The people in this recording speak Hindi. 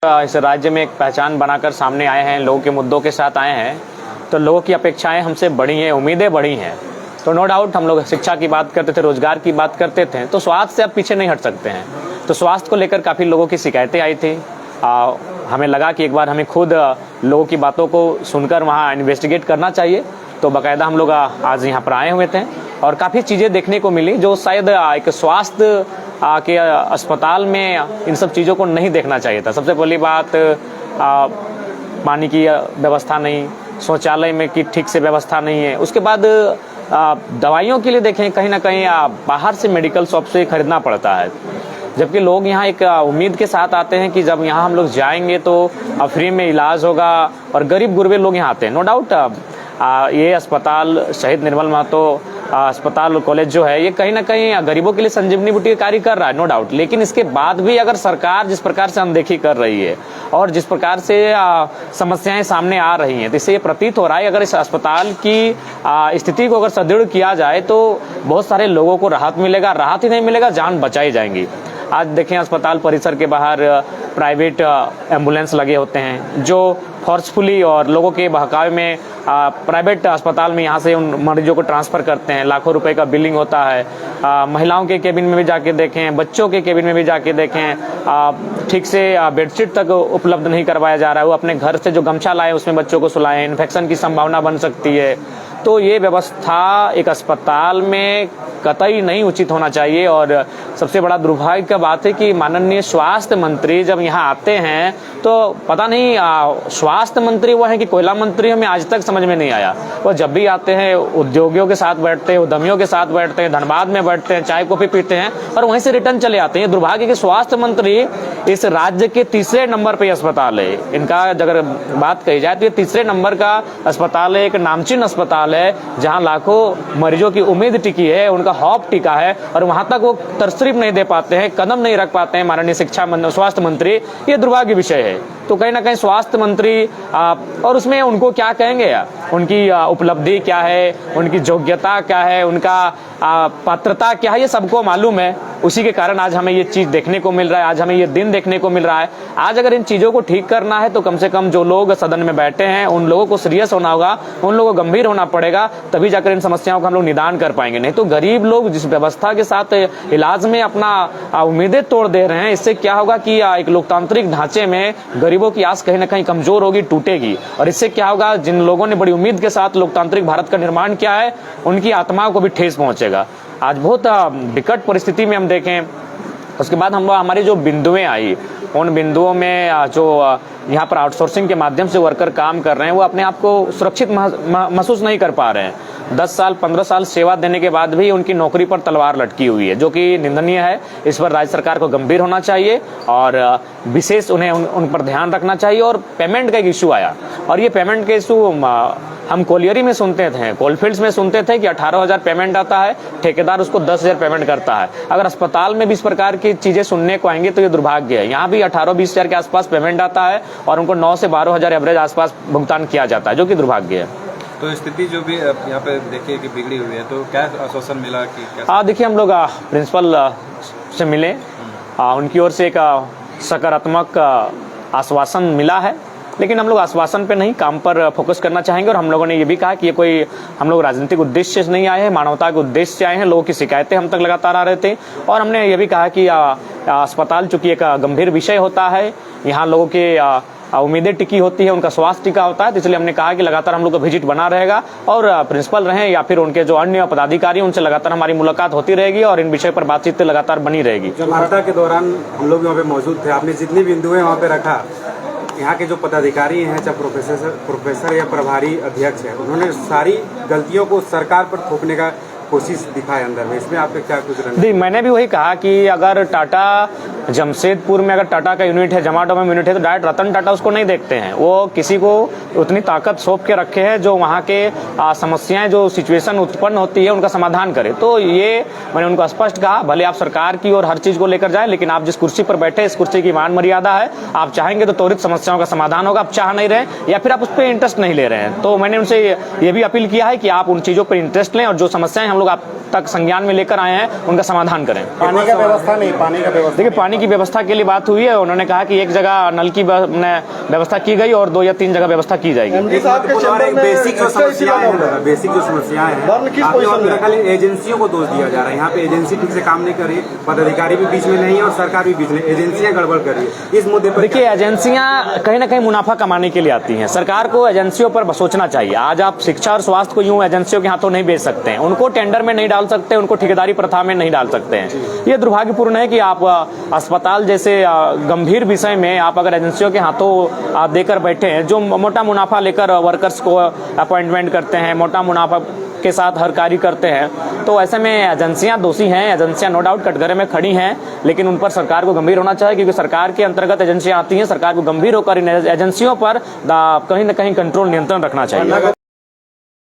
इस राज्य में एक पहचान बनाकर सामने आए हैं, लोगों के मुद्दों के साथ आए हैं, तो लोगों की अपेक्षाएं हमसे बड़ी हैं, उम्मीदें बड़ी हैं। तो नो डाउट हम लोग शिक्षा की बात करते थे, रोजगार की बात करते थे, तो स्वास्थ्य से अब पीछे नहीं हट सकते हैं। तो स्वास्थ्य को लेकर काफ़ी लोगों की शिकायतें आई थी। हमें लगा कि एक बार हमें खुद लोगों की बातों को सुनकर वहाँ इन्वेस्टिगेट करना चाहिए। तो बाकायदा हम लोग आज यहाँ पर आए हुए थे और काफ़ी चीज़ें देखने को मिली जो शायद एक स्वास्थ्य के अस्पताल में इन सब चीज़ों को नहीं देखना चाहिए था। सबसे पहली बात, पानी की व्यवस्था नहीं, शौचालय में की ठीक से व्यवस्था नहीं है। उसके बाद दवाइयों के लिए देखें, कहीं ना कहीं बाहर से मेडिकल शॉप से खरीदना पड़ता है, जबकि लोग यहाँ एक उम्मीद के साथ आते हैं कि जब यहाँ हम लोग जाएंगे तो फ्री में इलाज होगा, और गरीब गुरबे लोग यहाँ आते हैं। नो डाउट ये अस्पताल शहीद निर्मल महतो अस्पताल कॉलेज जो है, ये कहीं ना कहीं गरीबों के लिए संजीवनी बूटी का कार्य कर रहा है, नो डाउट। लेकिन इसके बाद भी अगर सरकार जिस प्रकार से अनदेखी कर रही है और जिस प्रकार से समस्याएं सामने आ रही हैं, तो इससे ये प्रतीत हो रहा है अगर इस अस्पताल की स्थिति को अगर सुदृढ़ किया जाए तो बहुत सारे लोगों को राहत मिलेगा। राहत ही नहीं मिलेगा, जान बचाई जाएंगी। आज देखें, अस्पताल परिसर के बाहर प्राइवेट एम्बुलेंस लगे होते हैं जो फोर्सफुली और लोगों के बहकावे में प्राइवेट अस्पताल में यहाँ से उन मरीजों को ट्रांसफ़र करते हैं। लाखों रुपए का बिलिंग होता है। महिलाओं के केबिन में भी जाके देखें, बच्चों के केबिन में भी जाके देखें, ठीक से बेडशीट तक उपलब्ध नहीं करवाया जा रहा है। वो अपने घर से जो गमछा लाए उसमें बच्चों को सुलाएं, इन्फेक्शन की संभावना बन सकती है। तो ये व्यवस्था एक अस्पताल में कतई नहीं उचित होना चाहिए। और सबसे बड़ा दुर्भाग्य का बात है कि माननीय स्वास्थ्य मंत्री जब यहाँ आते हैं तो पता नहीं स्वास्थ्य मंत्री वो हैं कि कोयला मंत्री, हमें आज तक समझ में नहीं आया। वो जब भी आते हैं उद्योगियों के साथ बैठते हैं, उद्यमियों के साथ बैठते हैं, धनबाद में बैठते हैं, चाय कॉफी पीते हैं और वहीं से रिटर्न चले आते हैं। दुर्भाग्य कि स्वास्थ्य मंत्री इस राज्य के तीसरे नंबर पे अस्पताल है इनका, अगर बात कही जाए तो ये तीसरे नंबर का अस्पताल है, एक नामचीन अस्पताल है जहाँ लाखों मरीजों की उम्मीद टिकी है, उनका हौफ टिका है, और वहां तक वो तरसरीफ नहीं दे पाते हैं, कदम नहीं रख पाते हैं माननीय स्वास्थ्य मंत्री। ये दुर्भाग्य विषय है। तो कहीं ना कहीं स्वास्थ्य मंत्री और उसमें उनको क्या कहेंगे, उनकी उपलब्धि क्या है, उनकी योग्यता क्या है, उनका पात्रता क्या है, ये सबको मालूम है। उसी के कारण आज हमें ये चीज देखने को मिल रहा है, आज हमें ये दिन देखने को मिल रहा है। आज अगर इन चीजों को ठीक करना है तो कम से कम जो लोग सदन में बैठे हैं उन लोगों को सीरियस होना होगा, उन लोगों को गंभीर होना पड़ेगा, तभी जाकर इन समस्याओं का हम लोग निदान कर पाएंगे। नहीं तो गरीब लोग जिस व्यवस्था के साथ इलाज में अपना उम्मीदें तोड़ दे रहे हैं, इससे क्या होगा कि एक लोकतांत्रिक ढांचे में गरीबों की आस कहीं ना कहीं कमजोर होगी, टूटेगी। और इससे क्या होगा, जिन लोगों ने बड़ी उम्मीद के साथ लोकतांत्रिक भारत का निर्माण किया है उनकी आत्माओं को भी ठेस पहुंचेगा। आज बहुत विकट परिस्थिति में हम देखें। उसके बाद हमारी जो बिंदुएं आई, उन बिंदुओं में जो यहाँ पर आउटसोर्सिंग के माध्यम से वर्कर काम कर रहे हैं वो अपने आप को सुरक्षित महसूस नहीं कर पा रहे हैं। 10 साल 15 साल सेवा देने के बाद भी उनकी नौकरी पर तलवार लटकी हुई है, जो कि निंदनीय है। इस पर राज्य सरकार को गंभीर होना चाहिए और विशेष उन्हें उन पर ध्यान रखना चाहिए। और पेमेंट का एक इशू आया, और ये पेमेंट का इशू हम कोलियरी में सुनते थे, कोलफील्ड्स में सुनते थे कि 18,000 पेमेंट आता है, ठेकेदार उसको 10,000 पेमेंट करता है। अगर अस्पताल में भी इस प्रकार की चीजें सुनने को आएंगे तो ये दुर्भाग्य है। यहाँ भी 18-20 हजार के आसपास पेमेंट आता है और उनको 9 से 12,000 एवरेज आसपास भुगतान किया जाता है, जो कि दुर्भाग्य है। तो स्थिति जो भी यहाँ पे देखिए कि बिगड़ी हुई है, तो क्या आश्वासन मिला कि देखिए, हम लोग प्रिंसिपल से मिले, उनकी ओर से एक सकारात्मक आश्वासन मिला है, लेकिन हम लोग आश्वासन पे नहीं, काम पर फोकस करना चाहेंगे। और हम लोगों ने ये भी कहा कि ये कोई हम लोग राजनीतिक उद्देश्य से नहीं आए हैं, मानवता के उद्देश्य से आए हैं। लोगों की शिकायतें हम तक लगातार आ रहे थे, और हमने ये भी कहा कि अस्पताल चूंकि एक गंभीर विषय होता है, यहाँ लोगों के उम्मीदें टिकी होती है, उनका स्वास्थ्य टिका होता है, तो इसलिए हमने कहा कि लगातार हम लोग का विजिट बना रहेगा और प्रिंसिपल रहें या फिर उनके जो अन्य पदाधिकारी, उनसे लगातार हमारी मुलाकात होती रहेगी और इन विषय पर बातचीत लगातार बनी रहेगी। जब वार्ता के दौरान हम लोग वहाँ पे मौजूद थे, आपने जितनी बिंदुएं वहाँ पे रखा, यहाँ के जो पदाधिकारी हैं, चाहे प्रोफेसर या प्रभारी अध्यक्ष है, उन्होंने सारी गलतियों को सरकार पर थोपने का कोशिश दिखाए अंदर में। इसमें आपके क्या कुछ नहीं, मैंने भी वही कहा कि अगर टाटा जमशेदपुर में अगर टाटा का यूनिट है, जमाटो में यूनिट है, तो डायरेक्ट रतन टाटा उसको नहीं देखते हैं। वो किसी को उतनी ताकत सौंप के रखे हैं जो वहाँ के समस्याएं, जो सिचुएशन उत्पन्न होती है, उनका समाधान करे। तो ये मैंने उनको स्पष्ट कहा, भले आप सरकार की और हर चीज को लेकर जाए, लेकिन आप जिस कुर्सी पर बैठे, इस कुर्सी की मान मर्यादा है। आप चाहेंगे तो त्वरित समस्याओं का समाधान होगा, आप चाह नहीं रहे या फिर आप उस पर इंटरेस्ट नहीं ले रहे हैं। तो मैंने उनसे ये भी अपील किया है कि आप उन चीजों पर इंटरेस्ट लें और जो समस्याएं हम लोग आप तक संज्ञान में लेकर आए हैं उनका समाधान करें। पानी का व्यवस्था नहीं, पानी का व्यवस्था, देखिए, पानी की व्यवस्था के लिए बात हुई है। उन्होंने कहा कि एक जगह नल की व्यवस्था की गई और 2 या 3 जगह व्यवस्था की जाएगी। बेसिक जो समस्याएं हैं खाली एजेंसियों को दोष दिया जा रहा है। यहाँ पे एजेंसी ठीक से काम नहीं कर रही, पदाधिकारी भी बीच में नहीं है और सरकार भी बीच में, एजेंसियां गड़बड़ कर रही है। इस मुद्दे पर देखिए, एजेंसियां कहीं ना कहीं मुनाफा कमाने के लिए आती हैं। सरकार को एजेंसियों पर सोचना चाहिए। आज आप शिक्षा और स्वास्थ्य को यूं एजेंसियों के हाथों नहीं बेच सकते हैं, उनको टेंडर में नहीं डाल सकते, उनको ठेकेदारी प्रथा में नहीं डाल सकते हैं। ये दुर्भाग्यपूर्ण है कि आप अस्पताल जैसे गंभीर विषय में आप अगर एजेंसियों के हाथों आप देकर बैठे हैं, जो मोटा मुनाफा लेकर वर्कर्स को अपॉइंटमेंट करते हैं, मोटा मुनाफा के साथ हर कार्य करते हैं, तो ऐसे में एजेंसियां दोषी हैं। एजेंसियां नो डाउट कटघरे में खड़ी हैं, लेकिन उन पर सरकार को गंभीर होना चाहिए, क्योंकि सरकार के अंतर्गत एजेंसियां आती हैं। सरकार को गंभीर होकर इन एजेंसियों पर कहीं ना कहीं कंट्रोल, नियंत्रण रखना चाहिए।